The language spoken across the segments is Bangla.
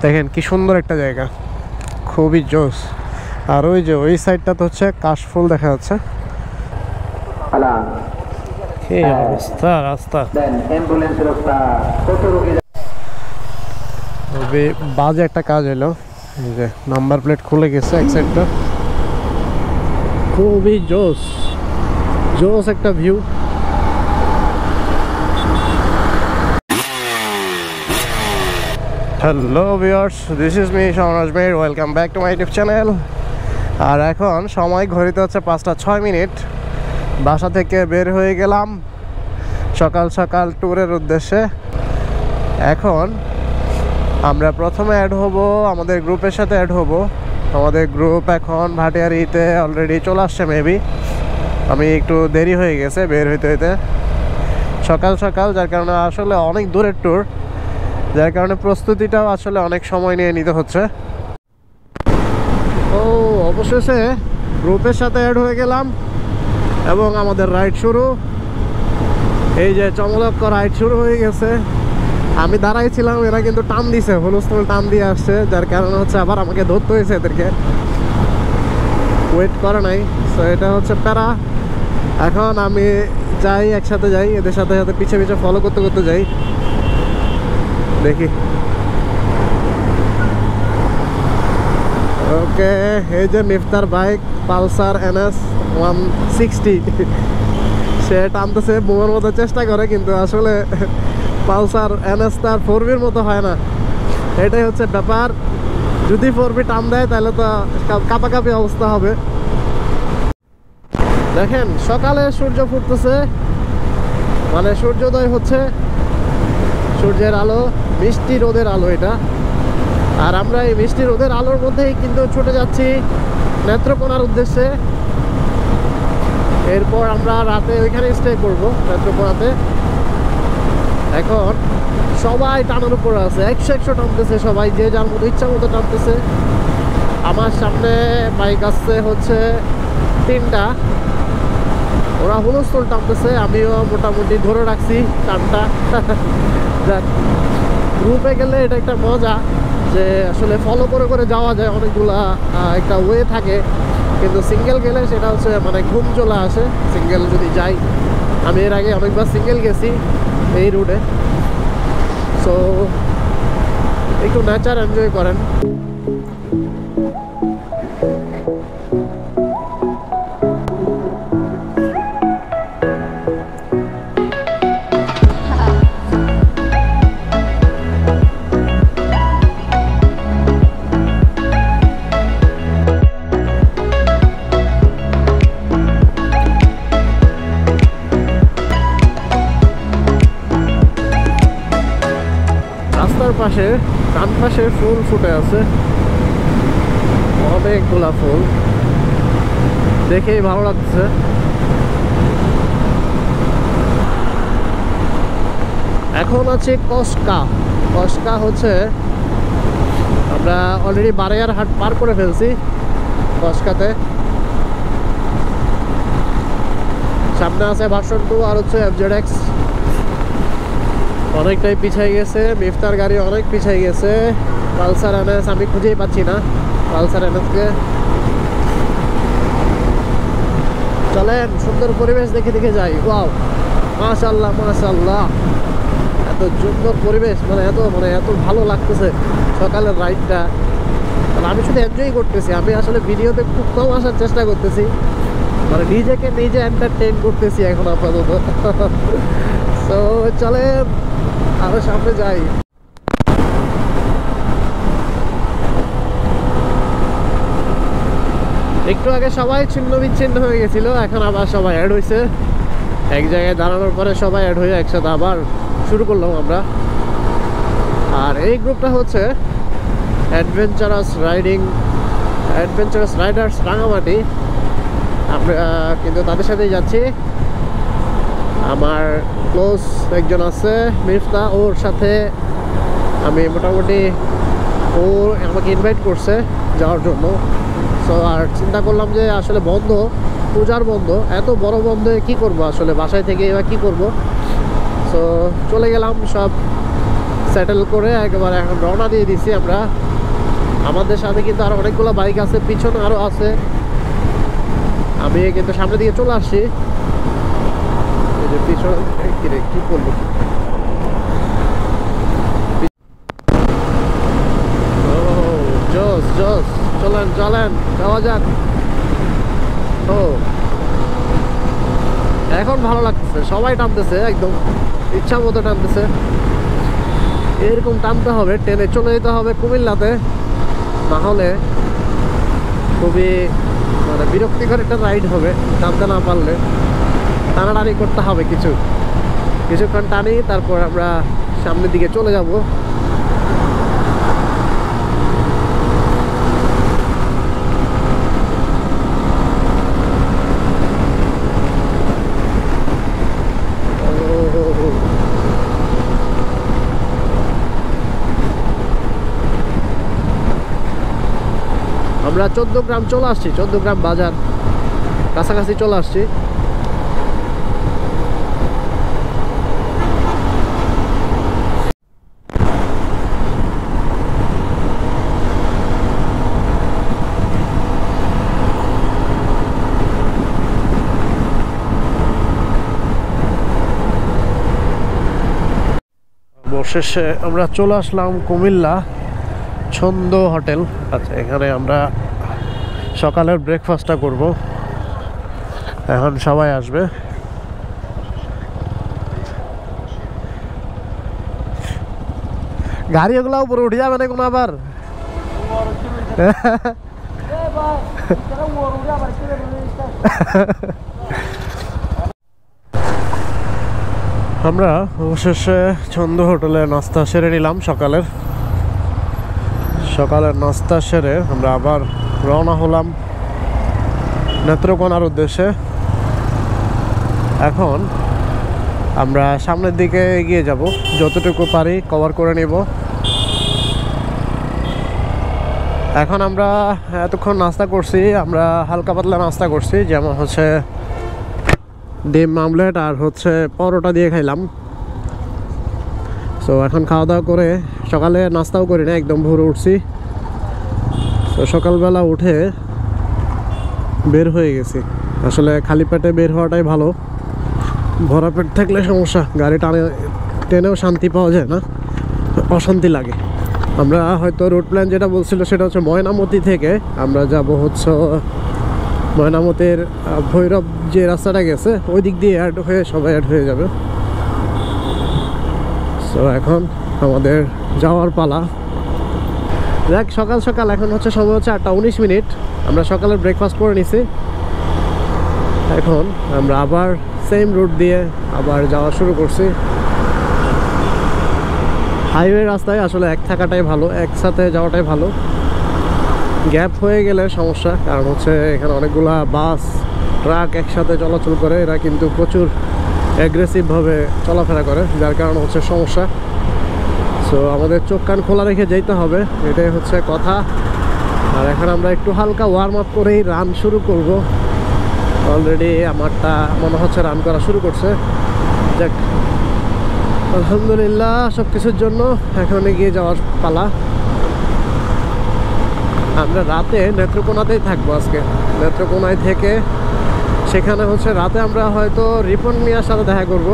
দেখেন কি সুন্দর একটা জায়গা, খুবই জোস। আর ওই যে ওই সাইডটা তো হচ্ছে কাশফুল দেখা যাচ্ছে। কি অবস্থা রাস্তা, বাজে একটা কাজ হলো। এই যে নাম্বার প্লেট খুলে গেছে এক সাইডটা, খুবই জোস জোস একটা view. Hello viewers, this is me Shawon Azmer, welcome back to my YouTube channel. আর এখন সময় ঘড়িতে হচ্ছে 5:06। বাসা থেকে বের হয়ে গেলাম সকাল সকাল ট্যুরের উদ্দেশ্যে। এখন আমরা প্রথমে অ্যাড হব, আমাদের গ্রুপের সাথে অ্যাড হব। আমাদের গ্রুপ এখন ভাটিয়ারিতে অলরেডি চলে আসছে মেবি। আমি একটু দেরি হয়ে গেছে বের হইতে হইতে সকাল সকাল, যার কারণে আসলে অনেক দূরের ট্যুর, যার কারণে প্রস্তুতিটাও আসলে অনেক সময় নিয়ে নিতে হচ্ছে। ও অবশেষে গ্রুপের সাথে অ্যাড হয়ে গেলাম এবং আমাদের রাইড শুরু। এই যে চমলক্ষ রাইড শুরু হয়ে গেছে। আমি দাঁড়াইছিলাম, এরা কিন্তু টান দিছে, হুলস্থুল টান দিয়ে আসছে, যার কারণে হচ্ছে আবার আমাকে ধরতে হয়েছে এদেরকে, ওয়েট করে নাই। সো এটা হচ্ছে প্যারা। এখন আমি যাই, একসাথে যাই, এদের সাথে সাথে পিছে পিছে ফলো করতে করতে যাই, দেখি। ওকে, এই যে মিফতার বাইক পালসার NS 160, সে টানতেছে বোমার মতো চেষ্টা করে, কিন্তু আসলে পালসার NS তার 4B'র মতো হয় না। এটাই হচ্ছে ব্যাপার, যদি 4B টান দেয় তাহলে তো কাঁপাকাঁপি অবস্থা হবে। দেখেন সকালে সূর্য ফুটতেছে, মানে সূর্যোদয় হচ্ছে, সূর্যের আলো, মিষ্টি রোদের আলো এটা। আর আমরা এই মিষ্টি রোদের আলোর মধ্যেই কিন্তু ছুটে যাচ্ছি নেত্রকোনার উদ্দেশ্যে। এরপর আমরা রাতে ওইখানে স্টে করবো নেত্রকোনাতে। এখন সবাই টানার উপরে আছে, 100 টানতেছে সবাই, যে যার মতো ইচ্ছা মতো টানতেছে। আমার সামনে বাইক আসছে হচ্ছে 3টা, ওরা হুলস্থুল টানতেছে, আমিও মোটামুটি ধরে রাখছি টানটা। যাক, গ্রুপে গেলে এটা একটা মজা যে আসলে ফলো করে করে যাওয়া যায়, অনেকগুলা একটা ওয়ে থাকে। কিন্তু সিঙ্গেল গেলে সেটা হচ্ছে মানে ঘুম চলে আসে সিঙ্গেল যদি যাই। আমি এর আগে অনেকবার সিঙ্গেল গেছি এই রুটে। সো একটু নেচার এনজয় করেন। পাশে ডান পাশে ফুল ফুটে আছে, অনেকগুলা ফুল, দেখেই ভালো লাগছে। এখন আছে কসকা। কসকা হচ্ছে, আমরা অলরেডি বারাইয়ারহাট পার করে ফেলছি। কসকাতে সামনে আছে ভার্সন 2 আর হচ্ছে FZX, অনেকটাই পিছিয়ে গেছে। মিফতার গাড়ি অনেক পিছিয়ে গেছে। পালসার NS আমি খুঁজেই পাচ্ছি না পালসার NSকে। চলেন সুন্দর পরিবেশ দেখে দেখে যাই। ওয়াও, মাশাআল্লাহ মাশাআল্লাহ, এত সুন্দর পরিবেশ, মানে এত ভালো লাগতেছে সকালের রাইডটা। মানে আমি শুধু এনজয় করতেছি, আমি আসলে ভিডিওতে খুব কম আসার চেষ্টা করতেছি, মানে নিজেকে নিজে এন্টারটেইন করতেছি এখন আপাতত। তো চলেন আরো সামনে যাই। একটু আগে সবাই ছিন্ন বিচ্ছিন্ন হয়ে গেছিল, এখন আবার সবাই অ্যাড হয়েছে। এক জায়গায় দাঁড়ানোর পরে সবাই অ্যাড হয়ে একসাথে আবার শুরু করলাম আমরা। আর এই গ্রুপটা হচ্ছে অ্যাডভেঞ্চারাস রাইডার্স রাঙামাটি। আমরা কিন্তু তাদের সাথেই যাচ্ছি। আমার ক্লোজ একজন আছে মিফতা, ওর সাথে আমি মোটামুটি, ও আমাকে ইনভাইট করছে যাওয়ার জন্য। সো আর চিন্তা করলাম যে আসলে বন্ধ, পূজার বন্ধ, এত বড় বন্ধে কি করব, আসলে বাসায় থেকে এবার কি করব। সো চলে গেলাম সব সেটেল করে একেবারে এখন রওনা দিয়ে দিছি আমরা। আমাদের সাথে কিন্তু আরো অনেকগুলো বাইক আছে, পিছনে আরো আছে। আমি কিন্তু সামনের দিকে চলে আসছি। এই যে পিছনে কি করবো, জোস জোস, চলেন চলেন যাওয়া যাক। ও এখন ভালো লাগতেছে, সবাই টানতেছে, একদম ইচ্ছা মতো টানতেছে। এরকম টানতে হবে, ট্রেনে চলে যেতে হবে কুমিল্লাতে, না হলে খুবই মানে বিরক্তিকর একটা রাইড হবে টানতে না পারলে। টানাটানি করতে হবে কিছুক্ষণ টানি, তারপর আমরা সামনের দিকে চলে যাব। আমরা 14 গ্রাম চলে আসছি, 14 গ্রাম বাজার কাছাকাছি চলে আসছি। অবশেষে আমরা চলে আসলাম কুমিল্লা ছন্দ হোটেল। আচ্ছা, এখানে আমরা সকালের ব্রেকফাস্টটা করব। এখন সবাই আসবে। গাড়ি ওগুলা উপরে উঠে যাবে না কোনো আবার? আমরা অবশেষে ছন্দ হোটেলে নাস্তা সেরে নিলাম। সকালের নাস্তা সেরে আমরা আবার রওনা হলাম নেত্রকোনার উদ্দেশ্যে। এখন আমরা সামনের দিকে এগিয়ে যাব, যতটুকু পারি কভার করে নেব। এখন আমরা এতক্ষণ নাস্তা করছি, আমরা হালকা পাতলা নাস্তা করছি, যেমন হচ্ছে ডিম আমলেট আর হচ্ছে পরোটা দিয়ে খাইলাম। সো এখন খাওয়া দাওয়া করে, সকালে নাস্তাও করি না, একদম ভোরে উঠছি। তো সকালবেলা উঠে বের হয়ে গেছি। আসলে খালি পেটে বের হওয়াটাই ভালো, ভরা পেট থাকলে সমস্যা, গাড়ি টেনেও শান্তি পাওয়া যায় না, অশান্তি লাগে। আমরা হয়তো রুট প্ল্যান যেটা বলছিল সেটা হচ্ছে ময়নামতি থেকে আমরা যাব হচ্ছে ময়নামতির ভৈরব যে রাস্তাটা গেছে ওই দিক দিয়ে সবাই অ্যাড হয়ে যাবে। সো এখন আমাদের যাওয়ার পালা। দেখ সকাল সকাল এখন হচ্ছে সময় হচ্ছে 8:19। আমরা সকালের ব্রেকফাস্ট করে নিছি। এখন আমরা আবার সেম রুট দিয়ে আবার যাওয়া শুরু করছি। হাইওয়ে রাস্তায় আসলে এক থাকাটাই ভালো, একসাথে যাওয়াটাই ভালো। গ্যাপ হয়ে গেলে সমস্যা, কারণ হচ্ছে এখানে অনেকগুলা বাস ট্রাক একসাথে চলাচল করে, এরা কিন্তু প্রচুর অ্যাগ্রেসিভভাবে চলাফেরা করে, যার কারণে হচ্ছে সমস্যা। সো আমাদের চোখ কান খোলা রেখে যেতে হবে, এটাই হচ্ছে কথা। আর এখন আমরা একটু হালকা ওয়ার্ম আপ করেই রান শুরু করব। অলরেডি আমারটা মনে হচ্ছে রান করা শুরু করছে। যাক, আলহামদুলিল্লাহ সব কিছুর জন্য এখন এগিয়ে যাওয়ার পালা। আমরা রাতে নেত্রকোনাতেই থাকবো আজকে। নেত্রকোনায় থেকে সেখানে হচ্ছে রাতে আমরা হয়তো রিপন মিয়ার সাথে দেখা করব।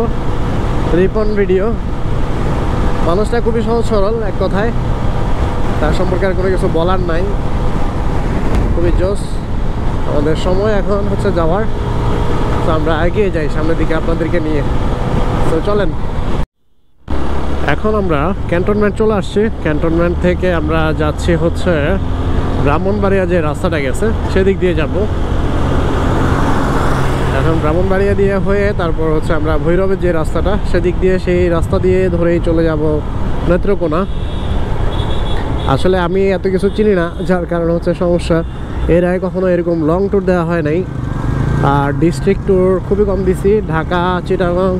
রিপন ভিডিও, মানুষটা খুবই সহজ সরল, এক কথায় তার সম্পর্কে আর কোনো কিছু বলার নাই, খুবই জোস। আমাদের সময় এখন হচ্ছে যাওয়ার, তো আমরা এগিয়ে যাই সামনের দিকে আপনাদেরকে নিয়ে। তো চলেন, এখন আমরা ক্যান্টনমেন্ট চলে আসছি। ক্যান্টনমেন্ট থেকে আমরা যাচ্ছি হচ্ছে ব্রাহ্মণবাড়িয়া যে রাস্তাটা গেছে সেদিক দিয়ে যাব। এখন ব্রাহ্মণবাড়িয়া দিয়ে হয়ে তারপর হচ্ছে আমরা ভৈরবের যে রাস্তাটা সেদিক দিয়ে, সেই রাস্তা দিয়ে ধরেই চলে যাব নেত্রকোনা। আসলে আমি এত কিছু চিনি না, যার কারণে হচ্ছে সমস্যা। এর আগে কখনো এরকম লং ট্যুর দেওয়া হয় নাই, আর ডিস্ট্রিক্ট ট্যুর খুবই কম দিছি। ঢাকা, চিটাগং,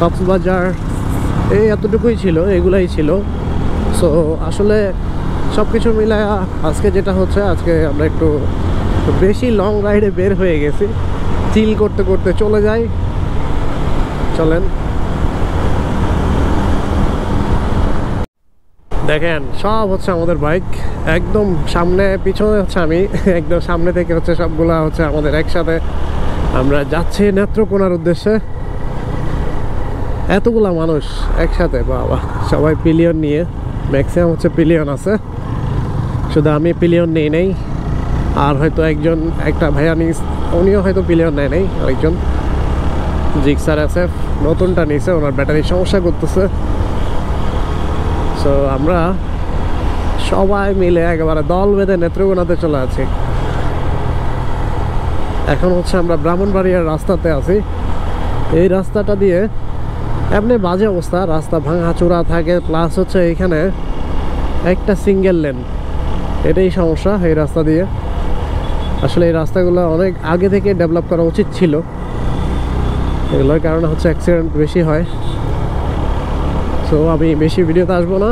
কক্সবাজার এই এতটুকুই ছিল, এগুলাই ছিল। সো আসলে সব কিছু মিলায় আজকে যেটা হচ্ছে, আজকে আমরা একটু বেশি লং রাইডে বের হয়ে গেছি। চিল করতে করতে চলে যাই, চলেন। দেখেন সব হচ্ছে আমাদের বাইক, একদম সামনে পিছনে হচ্ছে আমি, একদম সামনে থেকে হচ্ছে সবগুলা হচ্ছে আমাদের একসাথে। আমরা যাচ্ছি নেত্রকোনার উদ্দেশ্যে। এতগুলা মানুষ একসাথে, বাবা, সবাই পিলিয়ন নিয়ে, ম্যাক্সিমাম হচ্ছে পিলিয়ন আছে, শুধু আমি পিলিয়ন নেই নেই। আর হয়তো একজন, একটা ভাইয়া নিস, উনিও হয়তো পিলিয়ন নেয় নেই, আরেকজন জিক্সার আছে, নতুনটা নিছে, ওনার ব্যাটারির সমস্যা করতেছে। সো আমরা সবাই মিলে একেবারে দল বেঁধে নেত্রকোনাতে চলে আছি। এখন হচ্ছে আমরা ব্রাহ্মণবাড়িয়ার রাস্তাতে আছি। এই রাস্তাটা দিয়ে এমনি বাজে অবস্থা, রাস্তা ভাঙাচোরা থাকে, প্লাস হচ্ছে এখানে একটা সিঙ্গেল লেন, এটাই সমস্যা এই রাস্তা দিয়ে। আসলে এই রাস্তাগুলো অনেক আগে থেকে ডেভেলপ করা উচিত ছিল, এগুলোর কারণে হচ্ছে অ্যাক্সিডেন্ট বেশি হয়। সো আমি বেশি ভিডিওতে আসবো না,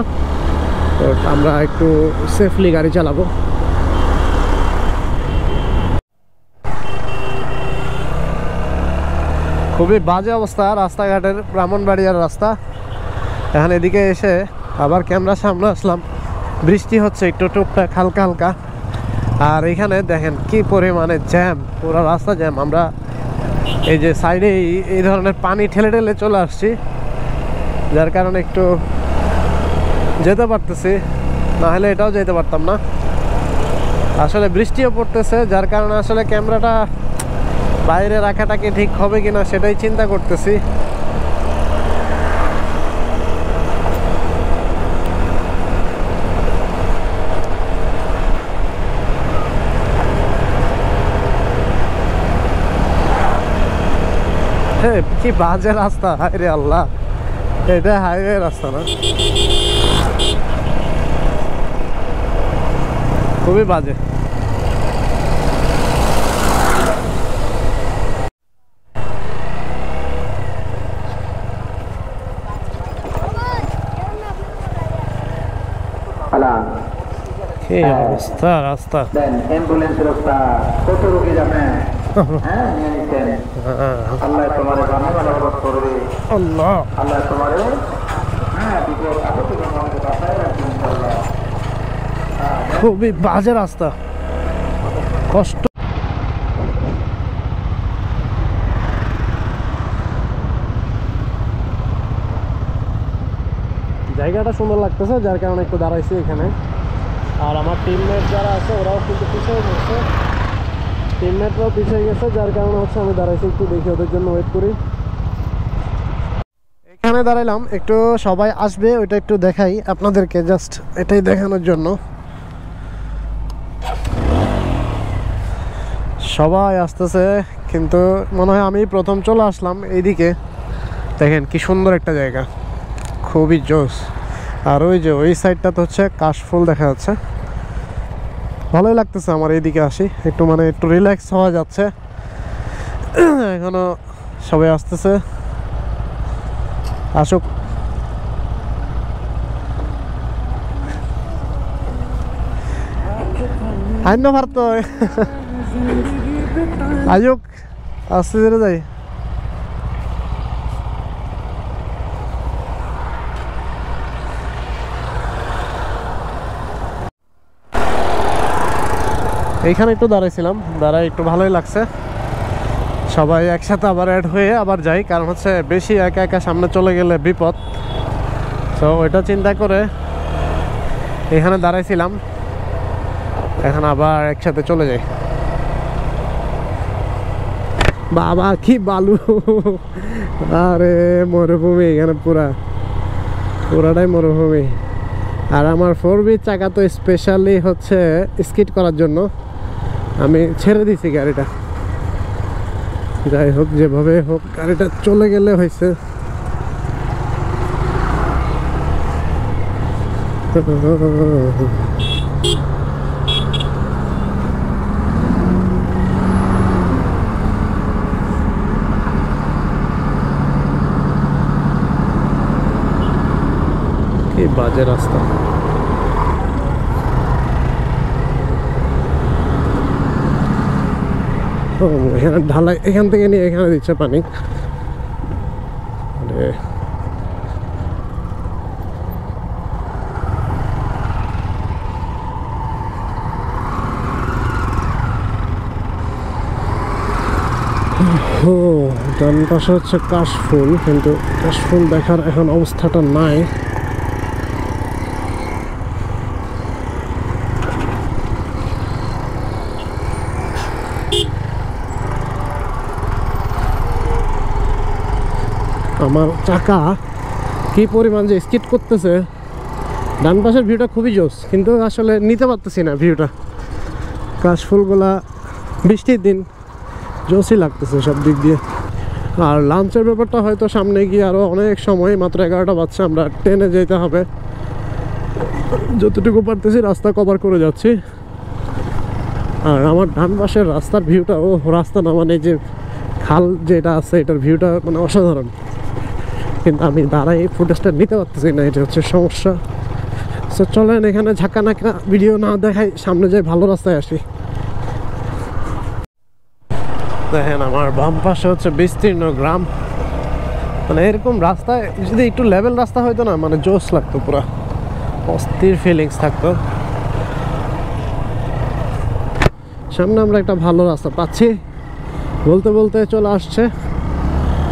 তো আমরা একটু সেফলি গাড়ি চালাবো। খুবই বাজে অবস্থা রাস্তাঘাটের, ব্রাহ্মণবাড়িয়ার রাস্তা। এখন এদিকে এসে আবার ক্যামেরার সামনে আসলাম, বৃষ্টি হচ্ছে একটু টুকটাক হালকা হালকা। আর এখানে দেখেন কি পরিমাণে জ্যাম, পুরো রাস্তা জ্যাম। আমরা এই যে সাইডে এই ধরনের পানি ঠেলে ঠেলে চলে আসছি, যার কারণে একটু যেতে পারতেছি, না হলে এটাও যেতে পারতাম না। আসলে বৃষ্টিও পড়তেছে, যার কারণে আসলে ক্যামেরাটা বাইরে রাখাটা কি ঠিক হবে কিনা সেটাই চিন্তা করতেছি। কি বাজে রাস্তা, হায়রে আল্লাহ, এটা হাইওয়ে রাস্তা না, খুবই বাজে। কি অবস্থা রাস্তা, অ্যাম্বুলেন্স রাস্তা, কত রোগী যাবে। হ্যাঁ, নিয়ে নিতেন। আল্লাহ তোমার বানাবার করবে, আল্লাহ আল্লাহ তোমার বিপদ আপদ থেকে আমাদের বাঁচায় রাখবেন ইনশাআল্লাহ। খুবই বাজে রাস্তা, কষ্ট। জায়গাটা সুন্দর লাগতেছে, যার কারণে একটু দাঁড়াইছি এখানে। আর আমার টিমমেট যারা আছে ওরাও কিন্তু পিছিয়ে গেছে, টিমমেটরাও পিছিয়ে গেছে, যার কারণে হচ্ছে আমি দাঁড়াইছি, একটু দেখি ওদের জন্য ওয়েট করি। এখানে দাঁড়াইলাম, একটু সবাই আসবে ওইটা একটু দেখাই আপনাদেরকে, জাস্ট এটাই দেখানোর জন্য। সবাই আসতেছে, কিন্তু মনে হয় আমি প্রথম চলে আসলাম এইদিকে। দেখেন কি সুন্দর একটা জায়গা, খুবই জোস। আর ওই যে ওই সাইডটা তো হচ্ছে কাশফুল দেখা যাচ্ছে, ভালোই লাগতেছে আমার এইদিকে আসি, একটু মানে একটু রিল্যাক্স হওয়া যাচ্ছে। এখনো সবাই আসতেছে, আসুক। আইন ভারত আয়ুক আসতে ধরে যাই। এইখানে একটু দাঁড়াইছিলাম, দাঁড়াই একটু ভালোই লাগছে। সবাই একসাথে আবার অ্যাড হয়ে আবার যাই, কারণ হচ্ছে বেশি একা একা সামনে চলে গেলে বিপদ। তো ওইটা চিন্তা করে এখানে দাঁড়াইছিলাম, এখন আবার একসাথে চলে যাই। বাবা কি বালু, আরে মরুভূমি এখানে, পুরাটাই মরুভূমি। আর আমার 4B চাকা তো স্পেশালি হচ্ছে স্কিড করার জন্য আমি ছেড়ে দিছি গাড়িটা। যাই হোক, যেভাবে হোক গাড়িটা চলে গেলে হয়েছে। কি বাজে রাস্তা। এখানে ঢালাই, এখান থেকে নিয়ে এখানে দিচ্ছে পানি। ও ডান পাশে হচ্ছে কাশফুল, কিন্তু কাশফুল দেখার এখন অবস্থাটা নাই। আমার চাকা কি পরিমাণ যে স্কিড করতেছে। ডান পাশের ভিউটা খুবই জোস, কিন্তু আসলে নিতে পারতেছি না ভিউটা। কাশফুলগুলা বৃষ্টির দিন জোসই লাগতেছে সব দিক দিয়ে। আর লাঞ্চের ব্যাপারটা হয়তো সামনে গিয়ে আরও অনেক সময়, মাত্র 11টা বাজছে, আমরা ট্রেনে যেতে হবে। যতটুকু পারতেছি রাস্তা কভার করে যাচ্ছি। আর আমার ডান পাশের রাস্তার ভিউটা, ও রাস্তা না মানে যে খাল যেটা আছে এটার ভিউটা মানে অসাধারণ, কিন্তু আমি দাঁড়াই ফুটেজটা নিতে পারতেছি না, এটা হচ্ছে সমস্যা। সো চলেন এখানে ঝাঁকা নাকা ভিডিও না দেখাই, সামনে যাই ভালো রাস্তায় আসি। দেখেন আমার বাম পাশে হচ্ছে বিস্তীর্ণ গ্রাম। মানে এরকম রাস্তায় যদি একটু লেভেল রাস্তা হইতো না, মানে জোশ লাগতো, পুরো অস্থির ফিলিংস থাকতো। সামনে আমরা একটা ভালো রাস্তা পাচ্ছি, বলতে বলতে চলে আসছে।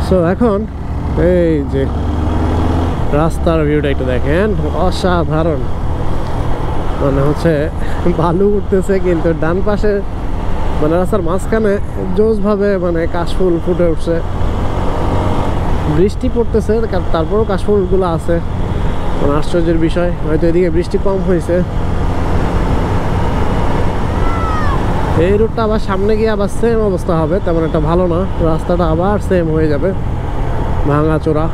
সো এখন এই যে রাস্তার ভিউটা একটু দেখেন, অসাধারণ। মানে হচ্ছে বালু উঠতেছে, কিন্তু ডান পাশে মানে রাস্তার মাঝখানে জোশভাবে মানে কাশফুল ফুটে উঠছে। বৃষ্টি পড়তেছে, তারপরেও কাশফুলগুলো আছে। মানে আশ্চর্যের বিষয়, হয়তো এদিকে বৃষ্টি কম হয়েছে। এই রুটটা আবার সামনে গিয়ে আবার সেম অবস্থা হবে, তেমন একটা ভালো না। রাস্তাটা আবার সেম হয়ে যাবে, ভাঙাচোরা।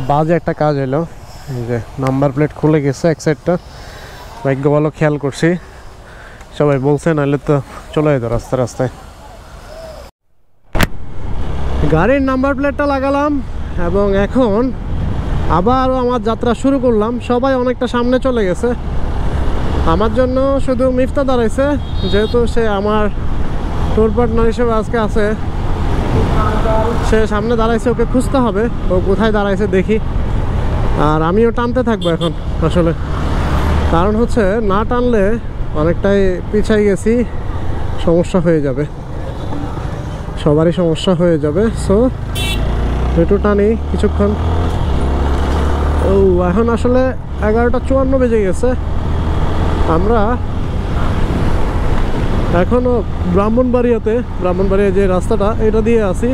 বাজে একটা কাজ হলো, যে নাম্বার প্লেট খুলে গেছে এক সাইডটা, ভাগ্য ভালো খেয়াল করছি, সবাই বলছে, নাহলে তো চলে যেত রাস্তায়। গাড়ির নাম্বার প্লেটটা লাগালাম এবং এখন আবারও আমার যাত্রা শুরু করলাম। সবাই অনেকটা সামনে চলে গেছে, আমার জন্য শুধু মিফতা দাঁড়াইছে, যেহেতু সে আমার ট্যুর পার্টনার হিসেবে আজকে আছে। সে সামনে দাঁড়াইছে, ওকে খুঁজতে হবে ও কোথায় দাঁড়াইছে দেখি। আর আমিও টানতে থাকবো এখন, আসলে কারণ হচ্ছে না টানলে অনেকটাই পিছাই গেছি, সমস্যা হয়ে যাবে, সবারই সমস্যা হয়ে যাবে। সো একটু টানি কিছুক্ষণ। ও এখন আসলে 11:54 বেজে গেছে। আমরা এখনও ব্রাহ্মণবাড়িয়া যে রাস্তাটা, এটা দিয়ে আছি।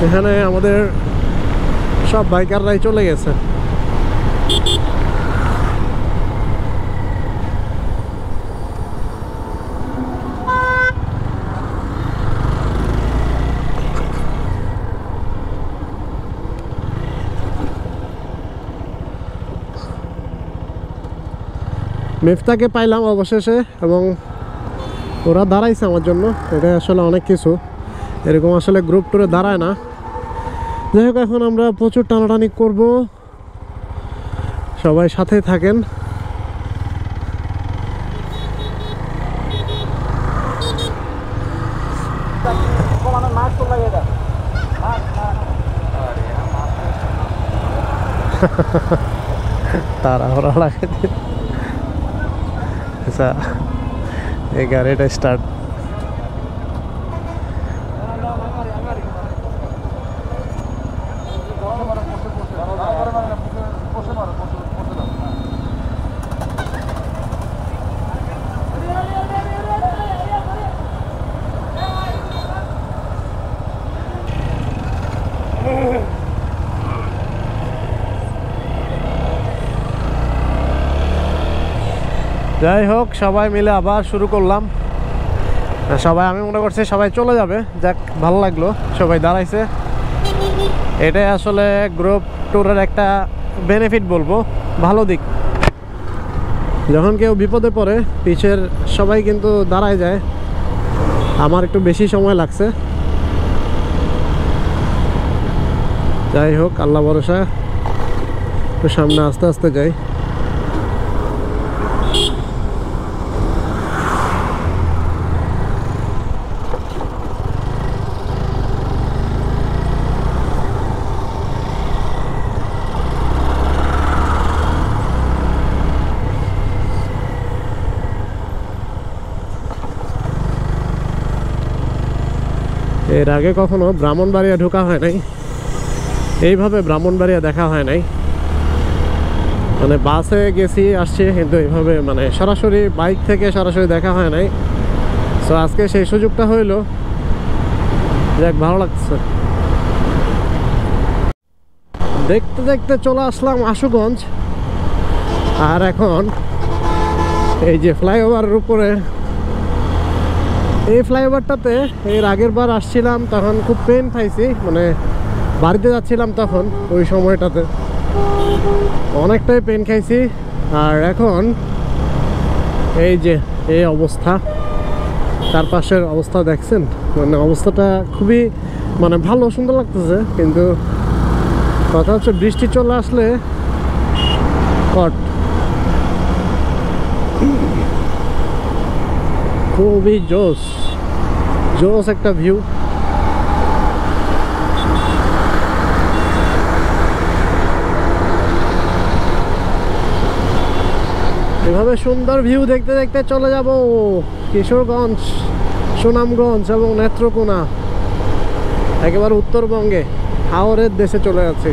এখানে আমাদের সব বাইকাররাই চলে গেছে। মিফতাকে পাইলাম অবশেষে, এবং ওরা দাঁড়াইছে আমার জন্য। এটা আসলে অনেক কিছু, এরকম আসলে গ্রুপ টুরে দাঁড়ায় না। যাই হোক, এখন আমরা প্রচুর টানাটানি করব, সবাই সাথে থাকেন। তাড়াহুড়া লাগে। আচ্ছা, এই গাড়িটা স্টার্ট। যাই হোক, সবাই মিলে আবার শুরু করলাম। সবাই, আমি মনে করছি সবাই চলে যাবে, যাক ভালো লাগলো সবাই দাঁড়াইছে। এটাই আসলে গ্রুপ ট্যুরের একটা বেনিফিট বলবো, ভালো দিক। যখন কেউ বিপদে পড়ে, পিছের সবাই কিন্তু দাঁড়ায় যায়। আমার একটু বেশি সময় লাগছে, যাই হোক আল্লাহ ভরসা, একটু সামনে আস্তে আস্তে যাই। এর আগে কখনো ব্রাহ্মণবাড়িয়া ঢোকা হয় নাই, এইভাবে ব্রাহ্মণবাড়িয়া দেখা হয় নাই। মানে বাসে গেছি আসছি, কিন্তু এইভাবে মানে সরাসরি বাইক থেকে সরাসরি দেখা হয় নাই। সো আজকে সেই সুযোগটা হইলো, যাক ভালো লাগছে। দেখতে দেখতে চলে আসলাম আশুগঞ্জ। আর এখন এই যে ফ্লাইওভারের উপরে, এই ফ্লাইওভারটাতে এর আগের বার আসছিলাম তখন খুব পেন পাইছি, মানে বাড়িতে যাচ্ছিলাম তখন, ওই সময়টাতে অনেকটাই পেন খাইছি। আর এখন এই যে এই অবস্থা, চারপাশের অবস্থা দেখছেন, মানে অবস্থাটা খুবই মানে ভালো, সুন্দর লাগতেছে। কিন্তু কথা হচ্ছে বৃষ্টি চলে আসলে কট, খুবই জোস জোস একটা ভিউ। এভাবে সুন্দর ভিউ দেখতে দেখতে চলে যাব কিশোরগঞ্জ, সুনামগঞ্জ এবং নেত্রকোনা, একেবারে উত্তরবঙ্গে হাওরের দেশে চলে যাচ্ছে।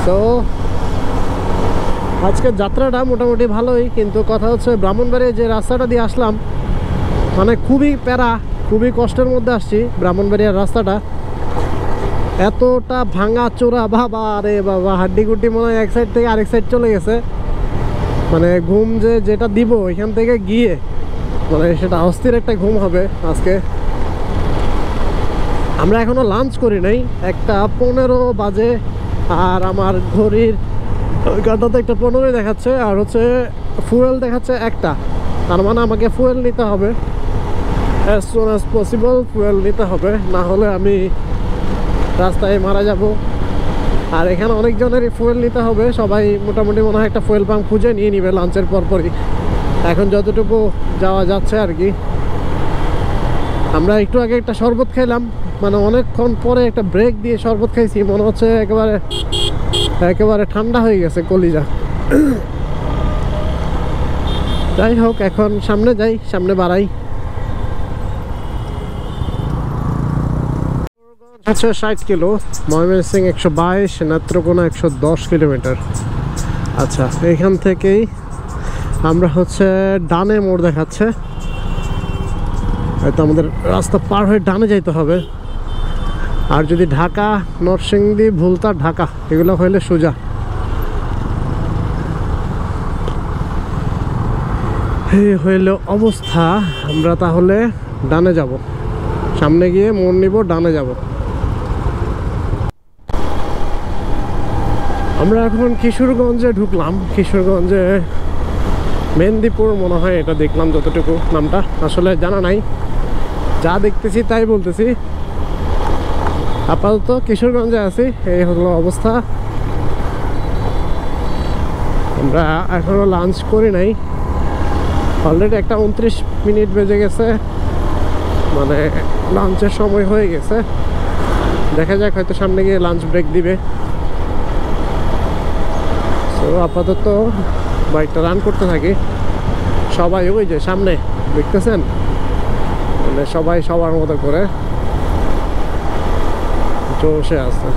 তো আজকের যাত্রাটা মোটামুটি ভালোই, কিন্তু কথা হচ্ছে ব্রাহ্মণবাড়িয়া যে রাস্তাটা দিয়ে আসলাম, মানে খুবই প্যারা, খুবই কষ্টের মধ্যে আসছি। ব্রাহ্মণবাড়িয়ার রাস্তাটা এতটা ভাঙা চোরা, বাবা রে বাবা, হাড্ডি গুড্ডি মনে হয় এক সাইড থেকে আরেক সাইড চলে গেছে। মানে ঘুম যেটা দিব এখান থেকে গিয়ে, মানে সেটা অস্থির একটা ঘুম হবে আজকে। আমরা এখনো লাঞ্চ করি নাই, 1:15 বাজে, আর আমার ঘড়ির কাঁটাতে 1:15 দেখাচ্ছে, আর হচ্ছে ফুয়েল দেখাচ্ছে 1টা। তার মানে আমাকে ফুয়েল নিতে হবে, as soon as possible fuel নিতে হবে, না হলে আমি রাস্তায় মারা যাব। আর এখানে অনেকজনেরই ফুয়েল নিতে হবে, সবাই মোটামুটি মনে হয় একটা ফুয়েল পাম্প খুঁজে নিয়ে নিবে লাঞ্চের পরপরই। এখন যতটুকু যাওয়া যাচ্ছে আর কি। আমরা একটু আগে একটা শরবত খাইলাম, মানে অনেকক্ষণ পরে একটা ব্রেক দিয়ে শরবত খাইছি, মনে হচ্ছে একেবারে ঠান্ডা হয়ে গেছে কলিজা। যাই হোক, এখন সামনে যাই, সামনে বাড়াই। হচ্ছে 60 কিলো, ময়মনসিংহ 122, নেত্রকোনা 110 কিলোমিটার। আচ্ছা, এখান থেকেই আমরা হচ্ছে ডানে মোড় দেখাচ্ছে, হয়তো আমাদের রাস্তা পার হয়ে ডানে যাইতে হবে। আর যদি ঢাকা, নরসিংদী, ভুলতা, ঢাকা এগুলো হইলে সোজা। এই হইল অবস্থা। আমরা তাহলে ডানে যাব, সামনে গিয়ে মোড় নিব, ডানে যাব। আমরা এখন কিশোরগঞ্জে ঢুকলাম। কিশোরগঞ্জে মেহেন্দিপুর মনে হয় এটা দেখলাম, যতটুকু নামটা আসলে জানা নাই, যা দেখতেছি তাই বলতেছি। আপাতত কিশোরগঞ্জে আছি, এই হলো অবস্থা। আমরা এখনো লাঞ্চ করি নাই, অলরেডি 1:29 মিনিট বেজে গেছে, মানে লাঞ্চের সময় হয়ে গেছে। দেখা যাক, হয়তো সামনে গিয়ে লাঞ্চ ব্রেক দিবে। তো আপাতত বাইকটা রান করতে থাকি। সবাই ওই যে সামনে দেখতেছেন, মানে সবাই সবার মতো করে জোশে আছে।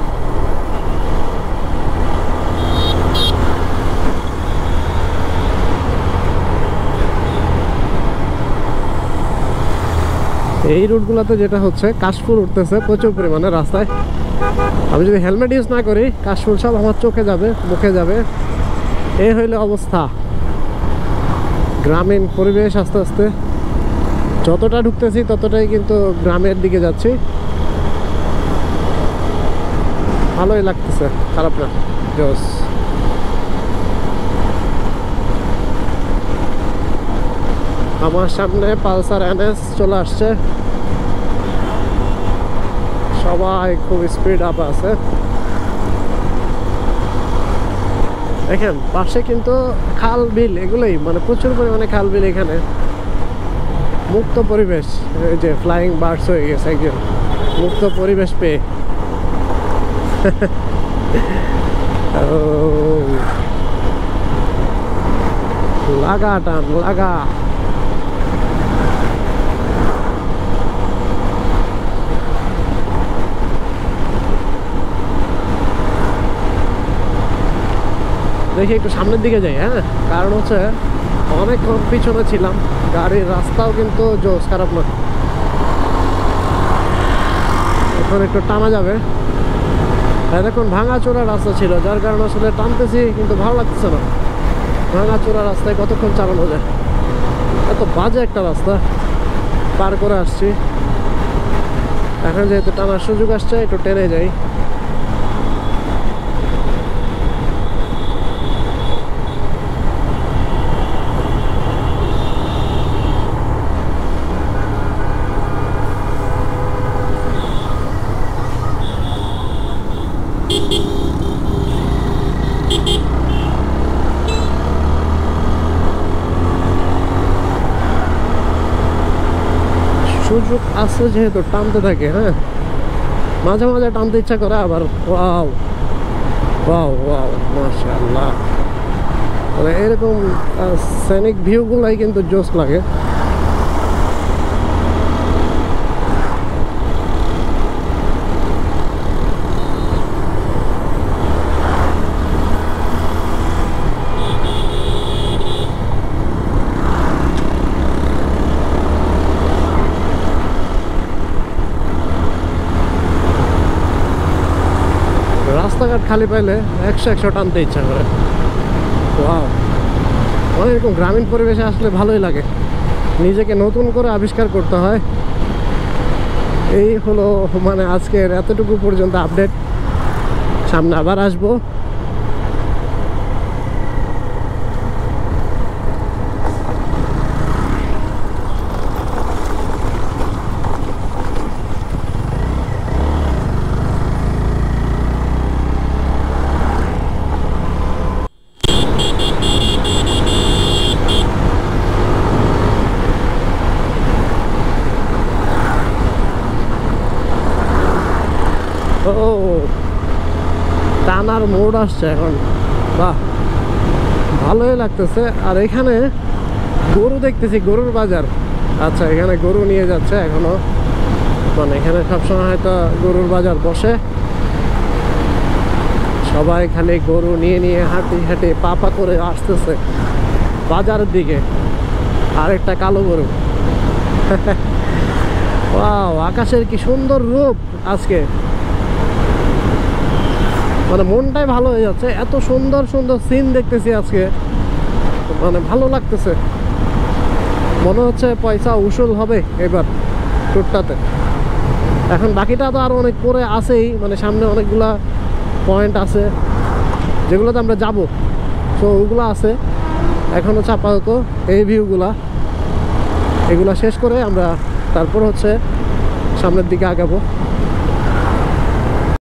এই রুটগুলোতে যেটা হচ্ছে, কাশফুল উঠতেছে প্রচুর পরিমাণে রাস্তায়। আমি যদি হেলমেট ইউজ না করি, কাশফুল সব আমার চোখে যাবে, মুখে যাবে। এই হইলে অবস্থা। গ্রামীণ পরিবেশ আস্তে আস্তে যতটা ঢুকতেছি ততটাই কিন্তু গ্রামের দিকে যাচ্ছি। ভালোই লাগতেছে, খারাপ না, জোস। আমার সামনে পালসার NS চলে আসছে, সবাই খুব স্পিড আপ আছে। দেখেন পাশে কিন্তু খাল বিল, এগুলোই মানে প্রচুর পরিমাণে খাল বিল এখানে। মুক্ত পরিবেশ, এই যে ফ্লাইং বার্ডস হয়ে গেছে একজন, মুক্ত পরিবেশ পেয়ে। লাগা টান লাগা। দেখি একটু সামনের দিকে যাই। হ্যাঁ, কারণ হচ্ছে অনেকক্ষণ পিছনে ছিলাম, গাড়ির রাস্তাও কিন্তু জোস খারাপ না। এখন একটু টানা যাবে। এতক্ষণ ভাঙাচোরা রাস্তা ছিল, যার কারণে আসলে টানতেছি কিন্তু ভালো লাগতেছে না। ভাঙাচোরা রাস্তায় কতক্ষণ চালানো যায়? এত বাজে একটা রাস্তা পার করে আসছি। এখন যেহেতু টানার সুযোগ আসছে, একটু টেনে যাই। সুযোগ আছে যেহেতু টানতে থাকে। হ্যাঁ, মাঝে মাঝে টানতে ইচ্ছা করে আবার। ওয়াও ওয়াও ওয়াও, মাশাআল্লাহ। মানে এরকম স্যানিক ভিউগুলাই কিন্তু জোস লাগে। রাস্তাঘাট খালি পাইলে 100 টানতে ইচ্ছা করে। ওয়াও, মানে এরকম গ্রামীণ পরিবেশে আসলে ভালোই লাগে, নিজেকে নতুন করে আবিষ্কার করতে হয়। এই হলো মানে আজকের এতটুকু পর্যন্ত আপডেট। সামনে আবার আসবো। ও, টানার মোড আসছে এখন। বাহ, ভালোই লাগতেছে। আর এখানে গরু দেখতেছি, গরুর বাজার। আচ্ছা, এখানে গরু নিয়ে যাচ্ছে এখনো। মানে এখানে সবসময় হয়তো গরুর বাজার বসে, সবাই খালি গরু নিয়ে নিয়ে হাঁটি হাঁটি পা করে আসতেছে বাজারের দিকে। আরেকটা কালো গরু। ওয়াও, আকাশের কি সুন্দর রূপ আজকে। মানে মনটাই ভালো হয়ে যাচ্ছে, এত সুন্দর সুন্দর সিন দেখতেছি আজকে। মানে ভালো লাগতেছে, মনে হচ্ছে পয়সা উসুল হবে এবার ট্যুরটাতে। এখন বাকিটা তো আরও অনেক পরে আছেই, মানে সামনে অনেকগুলা পয়েন্ট আছে যেগুলোতে আমরা যাব। তো ওগুলো আছে। এখন হচ্ছে আপাতত এই ভিউগুলা, এগুলা শেষ করে আমরা তারপর হচ্ছে সামনের দিকে আগাবো।